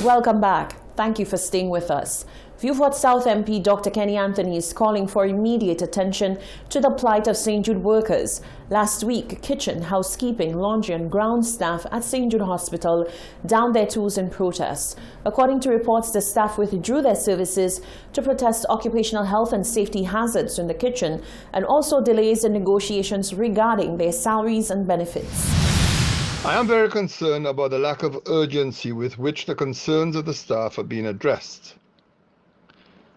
Welcome back. Thank you for staying with us. Vieux-Fort South MP Dr. Kenny Anthony is calling for immediate attention to the plight of St. Jude workers. Last week, kitchen, housekeeping, laundry and ground staff at St. Jude Hospital downed their tools in protest. According to reports, the staff withdrew their services to protest occupational health and safety hazards in the kitchen and also delays in negotiations regarding their salaries and benefits. I am very concerned about the lack of urgency with which the concerns of the staff are being addressed.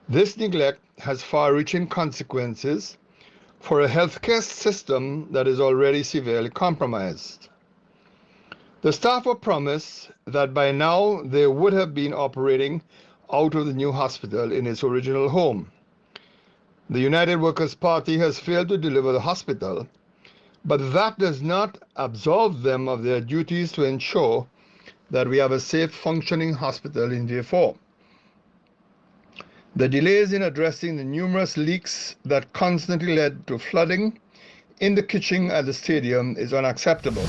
This neglect has far-reaching consequences for a healthcare system that is already severely compromised. The staff were promised that by now they would have been operating out of the new hospital in its original home. The United Workers' Party has failed to deliver the hospital, but that does not absolve them of their duties to ensure that we have a safe functioning hospital in Vieux-Fort. The delays in addressing the numerous leaks that constantly led to flooding in the kitchen at the stadium is unacceptable.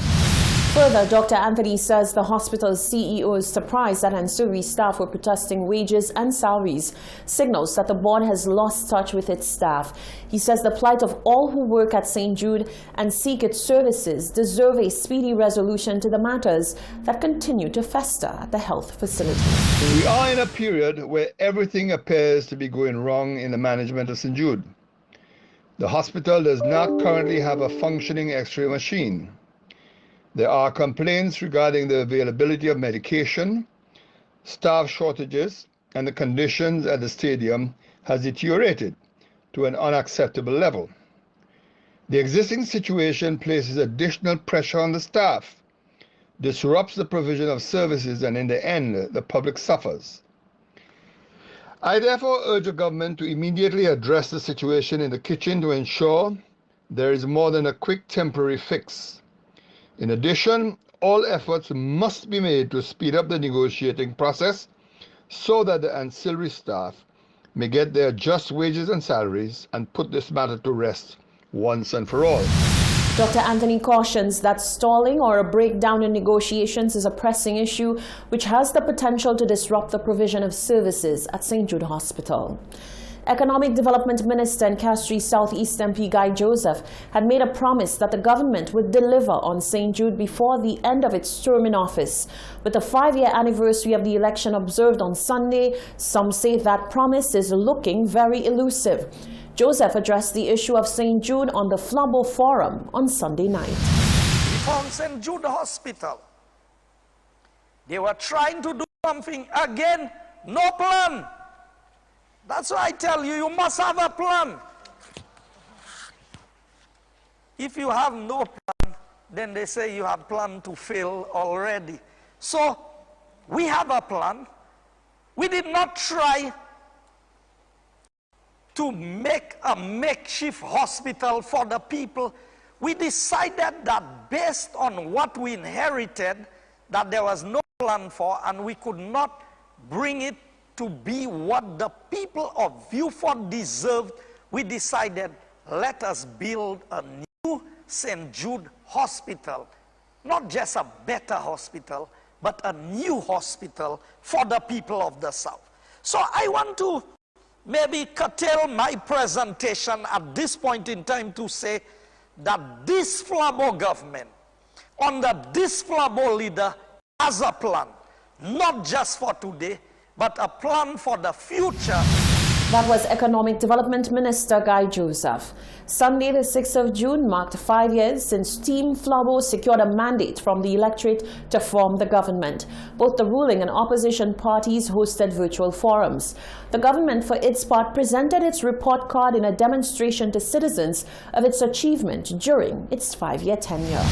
Further, Dr. Anthony says the hospital's CEO is surprised that ancillary staff were protesting wages and salaries, signals that the board has lost touch with its staff. He says the plight of all who work at St. Jude and seek its services deserve a speedy resolution to the matters that continue to fester at the health facility. We are in a period where everything appears to be going wrong in the management of St. Jude. The hospital does not currently have a functioning X-ray machine. There are complaints regarding the availability of medication, staff shortages, and the conditions at the stadium has deteriorated to an unacceptable level. The existing situation places additional pressure on the staff, disrupts the provision of services, and in the end, the public suffers. I therefore urge the government to immediately address the situation in the kitchen to ensure there is more than a quick temporary fix. In addition, all efforts must be made to speed up the negotiating process so that the ancillary staff may get their just wages and salaries and put this matter to rest once and for all. Dr. Anthony cautions that stalling or a breakdown in negotiations is a pressing issue which has the potential to disrupt the provision of services at St. Jude Hospital. Economic Development Minister and Castries Southeast MP Guy Joseph had made a promise that the government would deliver on St. Jude before the end of its term in office. With the 5-year anniversary of the election observed on Sunday, some say that promise is looking very elusive. Joseph addressed the issue of St. Jude on the Flambeau Forum on Sunday night. From St. Jude Hospital, they were trying to do something again, no plan. That's why I tell you, you must have a plan. If you have no plan, then they say you have planned to fail already. So, we have a plan. We did not try to make a makeshift hospital for the people. We decided that based on what we inherited, that there was no plan for, and we could not bring it to be what the people of Vieux-Fort deserved, we decided, let us build a new St. Jude Hospital. Not just a better hospital, but a new hospital for the people of the South. So I want to maybe curtail my presentation at this point in time to say that this Flambeau government, under this Flambeau leader, has a plan, not just for today, but a plan for the future. That was Economic Development Minister Guy Joseph. Sunday, the 6th of June, marked 5 years since Team Flambeau secured a mandate from the electorate to form the government. Both the ruling and opposition parties hosted virtual forums. The government, for its part, presented its report card in a demonstration to citizens of its achievement during its 5-year tenure.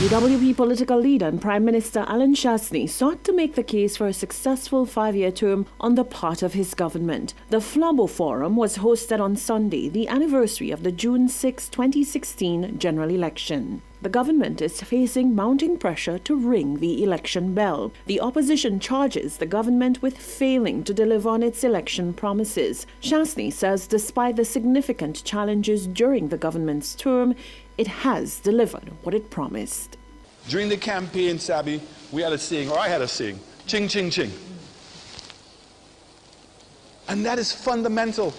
UWP political leader and Prime Minister Allen Chastanet sought to make the case for a successful 5-year term on the part of his government. The Flambeau Forum was hosted on Sunday, the anniversary of the June 6, 2016 general election. The government is facing mounting pressure to ring the election bell. The opposition charges the government with failing to deliver on its election promises. Chastanet says despite the significant challenges during the government's term, it has delivered what it promised. During the campaign, Sabi, we had a saying, or I had a saying, ching, ching, ching. And that is fundamental.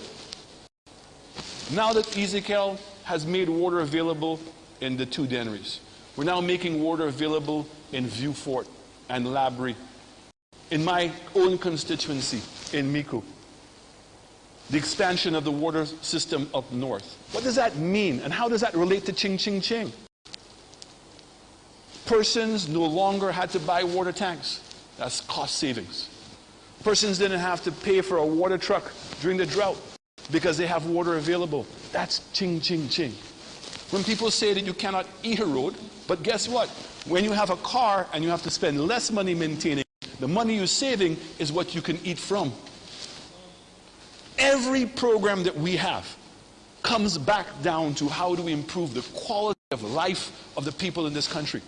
Now that Ezekiel has made water available in the 2 Denneries, we're now making water available in Vieux Fort and Labrie, in my own constituency, in Micoud. The expansion of the water system up north. What does that mean, and how does that relate to Ching Ching Ching? Persons no longer had to buy water tanks. That's cost savings. Persons didn't have to pay for a water truck during the drought because they have water available. That's Ching Ching Ching. When people say that you cannot eat a road, but guess what? When you have a car and you have to spend less money maintaining, the money you're saving is what you can eat from. Every program that we have comes back down to how do we improve the quality of life of the people in this country.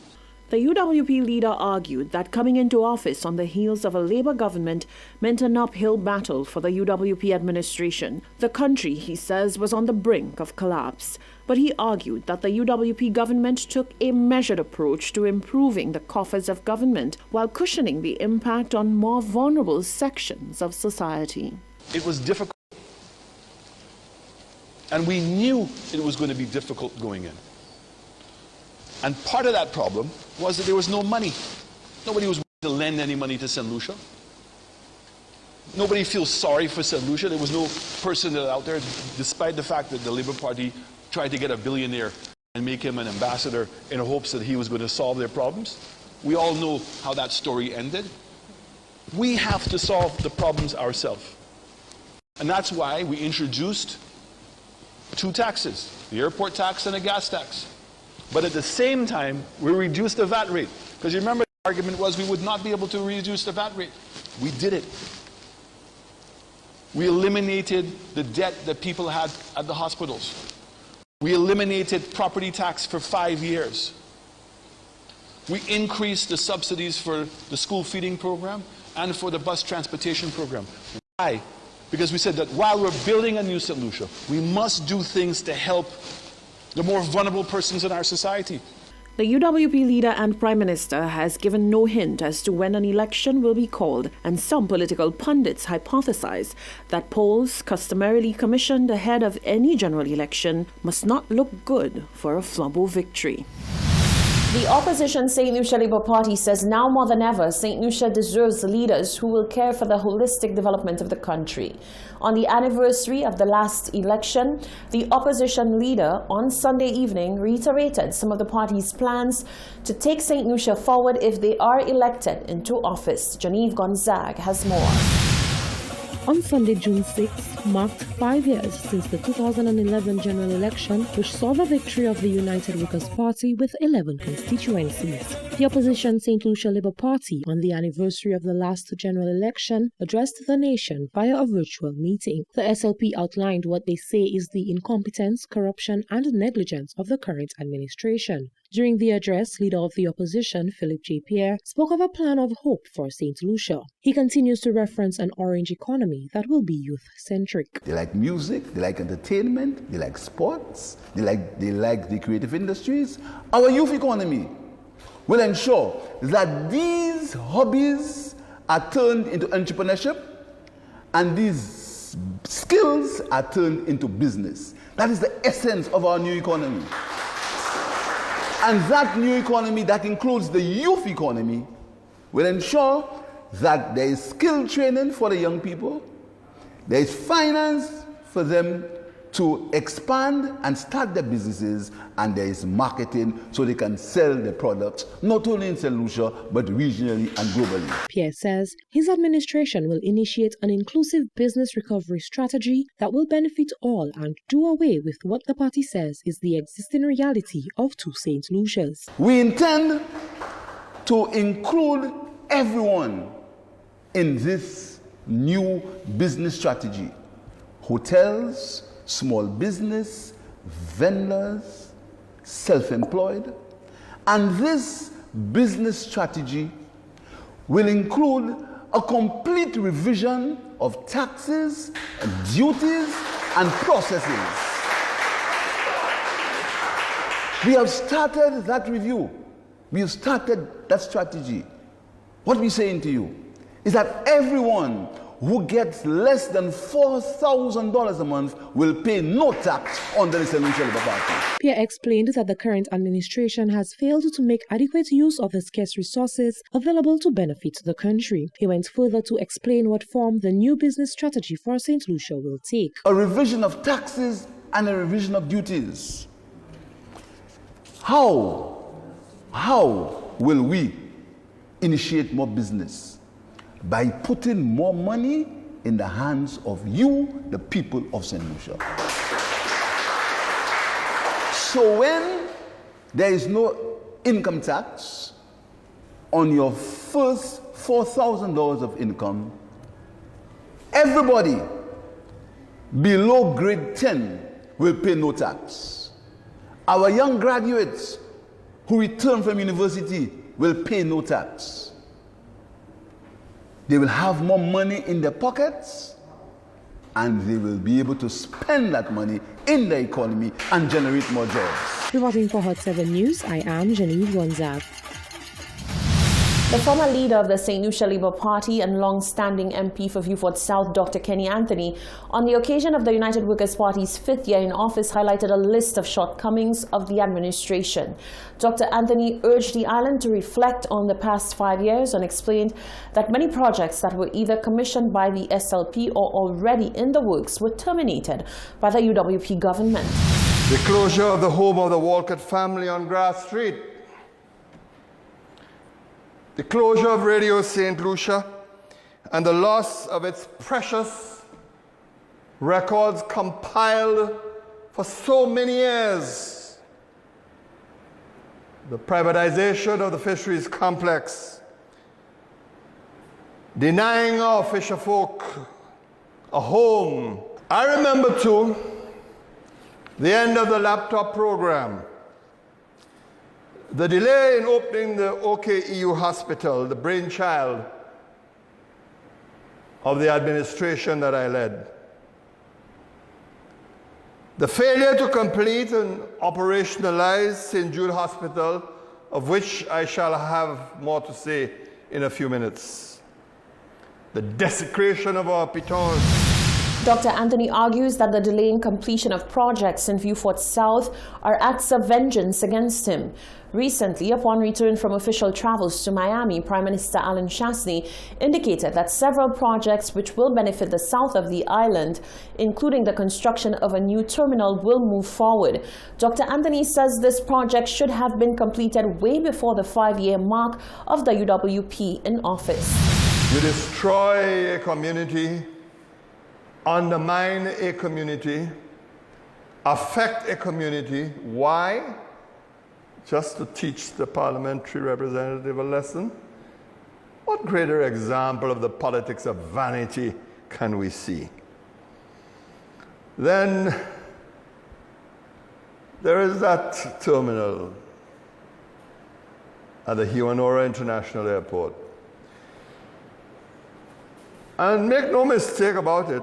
The UWP leader argued that coming into office on the heels of a Labour government meant an uphill battle for the UWP administration. The country, he says, was on the brink of collapse. But he argued that the UWP government took a measured approach to improving the coffers of government while cushioning the impact on more vulnerable sections of society. It was difficult. And we knew it was going to be difficult going in. And part of that problem was that there was no money. Nobody was willing to lend any money to St. Lucia. Nobody feels sorry for St. Lucia. There was no person out there, despite the fact that the Labour Party tried to get a billionaire and make him an ambassador in hopes that he was going to solve their problems. We all know how that story ended. We have to solve the problems ourselves. And that's why we introduced 2 taxes, the airport tax and a gas tax. But at the same time, we reduced the VAT rate. Because you remember the argument was we would not be able to reduce the VAT rate. We did it. We eliminated the debt that people had at the hospitals. We eliminated property tax for 5 years. We increased the subsidies for the school feeding program and for the bus transportation program. Why? Because we said that while we're building a new St. Lucia, we must do things to help the more vulnerable persons in our society. The UWP leader and Prime Minister has given no hint as to when an election will be called, and some political pundits hypothesize that polls customarily commissioned ahead of any general election must not look good for a Flambeau victory. The opposition St. Lucia Labour Party says now more than ever, St. Lucia deserves leaders who will care for the holistic development of the country. On the anniversary of the last election, the opposition leader on Sunday evening reiterated some of the party's plans to take St. Lucia forward if they are elected into office. Genevieve Gonzague has more. On Sunday, June 6, marked 5 years since the 2011 general election, which saw the victory of the United Workers' Party with 11 constituencies. The opposition St. Lucia Labour Party, on the anniversary of the last general election, addressed the nation via a virtual meeting. The SLP outlined what they say is the incompetence, corruption, and negligence of the current administration. During the address, leader of the opposition, Philip J. Pierre, spoke of a plan of hope for St. Lucia. He continues to reference an orange economy that will be youth-centric. They like music, they like entertainment, they like sports, they like the creative industries. Our youth economy will ensure that these hobbies are turned into entrepreneurship and these skills are turned into business. That is the essence of our new economy. And that new economy, that includes the youth economy, will ensure that there is skill training for the young people, there is finance for them to expand and start their businesses, and there is marketing so they can sell their products, not only in St. Lucia, but regionally and globally. Pierre says his administration will initiate an inclusive business recovery strategy that will benefit all and do away with what the party says is the existing reality of 2 St. Lucias. We intend to include everyone in this new business strategy. Hotels, small business, vendors, self-employed. And this business strategy will include a complete revision of taxes and duties and processes. We have started that review. We have started that strategy. What we're saying to you is that everyone who gets less than $4,000 a month will pay no tax under the St. Lucia Labour Party. Pierre explained that the current administration has failed to make adequate use of the scarce resources available to benefit the country. He went further to explain what form the new business strategy for St. Lucia will take. A revision of taxes and a revision of duties. How will we initiate more business? By putting more money in the hands of you, the people of St. Lucia. So when there is no income tax on your first $4,000 of income, everybody below grade 10 will pay no tax. Our young graduates who return from university will pay no tax. They will have more money in their pockets and they will be able to spend that money in the economy and generate more jobs. Reporting for Hot 7 News, I am Genevieve Gonzague. The former leader of the St. Lucia Labour Party and long-standing MP for Vieux Fort South, Dr. Kenny Anthony, on the occasion of the United Workers' Party's 5th year in office, highlighted a list of shortcomings of the administration. Dr. Anthony urged the island to reflect on the past 5 years and explained that many projects that were either commissioned by the SLP or already in the works were terminated by the UWP government. The closure of the home of the Walcott family on Grass Street, the closure of Radio St. Lucia, and the loss of its precious records compiled for so many years. The privatization of the fisheries complex, denying our fisher folk a home. I remember too the end of the laptop program, the delay in opening the OKEU hospital, the brainchild of the administration that I led. The failure to complete and operationalize St. Jude Hospital, of which I shall have more to say in a few minutes. The desecration of our pitons. Dr. Anthony argues that the delay in completion of projects in Vieux Fort South are acts of vengeance against him. Recently, upon return from official travels to Miami, Prime Minister Alan Chasney indicated that several projects which will benefit the south of the island, including the construction of a new terminal, will move forward. Dr. Anthony says this project should have been completed way before the 5-year mark of the UWP in office. You destroy a community, undermine a community, affect a community. Why? Just to teach the parliamentary representative a lesson? What greater example of the politics of vanity can we see? Then there is that terminal at the Hewanora International Airport. And make no mistake about it,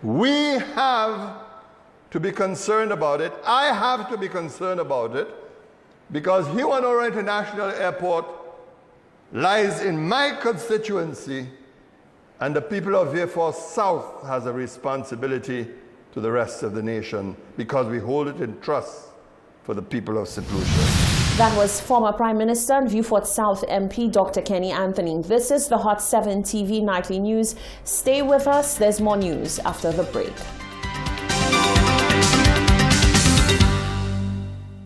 we have to be concerned about it. I have to be concerned about it because Hewanora International Airport lies in my constituency and the people of Vieux Fort South has a responsibility to the rest of the nation because we hold it in trust for the people of St. Lucia. That was former Prime Minister and Vieux Fort South MP Dr. Kenny Anthony. This is the Hot 7 TV Nightly News. Stay with us. There's more news after the break.